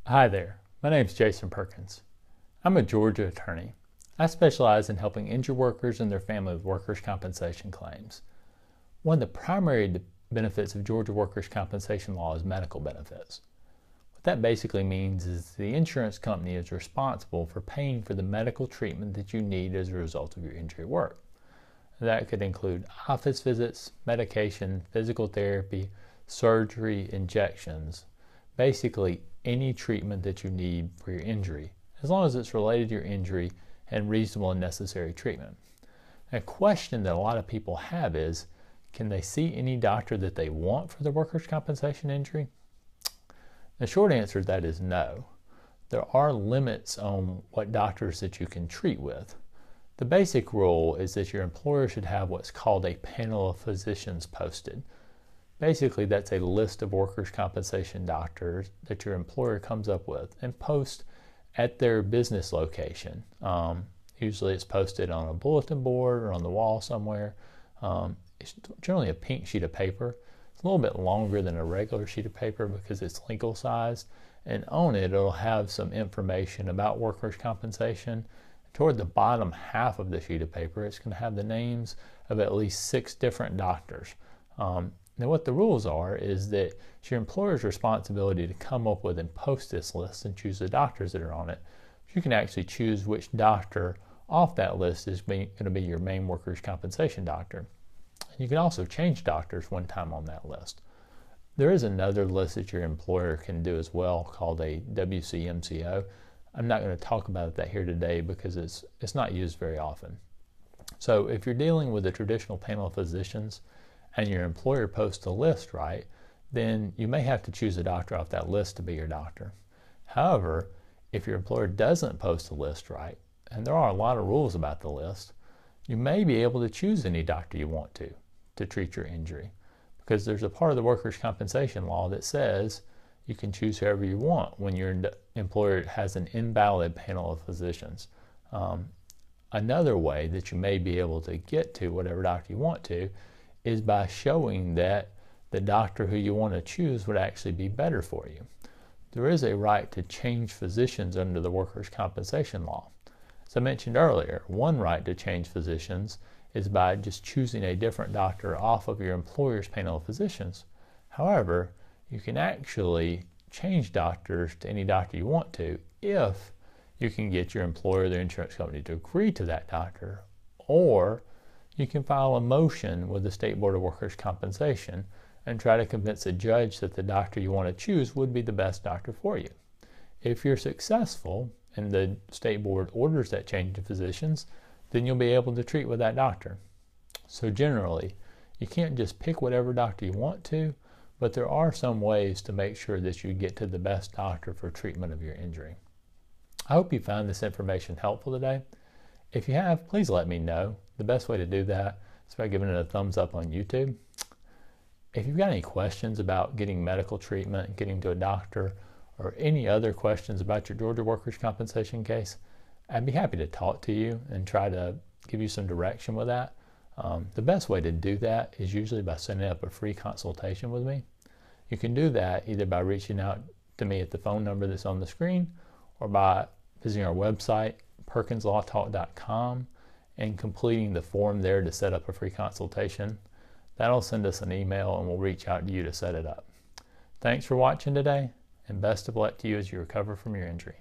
Hi there, my name is Jason Perkins. I'm a Georgia attorney. I specialize in helping injured workers and their family with workers' compensation claims. One of the primary benefits of Georgia workers' compensation law is medical benefits. What that basically means is the insurance company is responsible for paying for the medical treatment that you need as a result of your injury at work. That could include office visits, medication, physical therapy, surgery, injections, basically any treatment that you need for your injury, as long as it's related to your injury and reasonable and necessary treatment. A question that a lot of people have is, can they see any doctor that they want for their workers' compensation injury? The short answer to that is no. There are limits on what doctors that you can treat with. The basic rule is that your employer should have what's called a panel of physicians posted. Basically, that's a list of workers' compensation doctors that your employer comes up with and posts at their business location. Usually it's posted on a bulletin board or on the wall somewhere. It's generally a pink sheet of paper. It's a little bit longer than a regular sheet of paper because it's legal sized. And on it, it'll have some information about workers' compensation. Toward the bottom half of the sheet of paper, it's going to have the names of at least 6 different doctors. Now what the rules are is that it's your employer's responsibility to come up with and post this list and choose the doctors that are on it. You can actually choose which doctor off that list is going to be your main workers' compensation doctor. You can also change doctors one time on that list. There is another list that your employer can do as well called a WCMCO. I'm not going to talk about that here today because it's not used very often. So if you're dealing with a traditional panel of physicians and your employer posts a list, right, then you may have to choose a doctor off that list to be your doctor. However, if your employer doesn't post a list right, and there are a lot of rules about the list, you may be able to choose any doctor you want to treat your injury, because there's a part of the workers' compensation law that says you can choose whoever you want when your employer has an invalid panel of physicians. Another way that you may be able to get to whatever doctor you want to is by showing that the doctor who you want to choose would actually be better for you. There is a right to change physicians under the workers' compensation law. As I mentioned earlier, one right to change physicians is by just choosing a different doctor off of your employer's panel of physicians. However, you can actually change doctors to any doctor you want to if you can get your employer or their insurance company to agree to that doctor, or you can file a motion with the State Board of Workers' Compensation and try to convince a judge that the doctor you want to choose would be the best doctor for you. If you're successful and the State Board orders that change of physicians, then you'll be able to treat with that doctor. So generally, you can't just pick whatever doctor you want to, but there are some ways to make sure that you get to the best doctor for treatment of your injury. I hope you found this information helpful today. If you have, please let me know. The best way to do that is by giving it a thumbs up on YouTube. If you've got any questions about getting medical treatment, getting to a doctor, or any other questions about your Georgia workers' compensation case, I'd be happy to talk to you and try to give you some direction with that. The best way to do that is usually by setting up a free consultation with me. You can do that either by reaching out to me at the phone number that's on the screen or by visiting our website, perkinslawtalk.com, and completing the form there to set up a free consultation. That'll send us an email and we'll reach out to you to set it up. Thanks for watching today, and best of luck to you as you recover from your injury.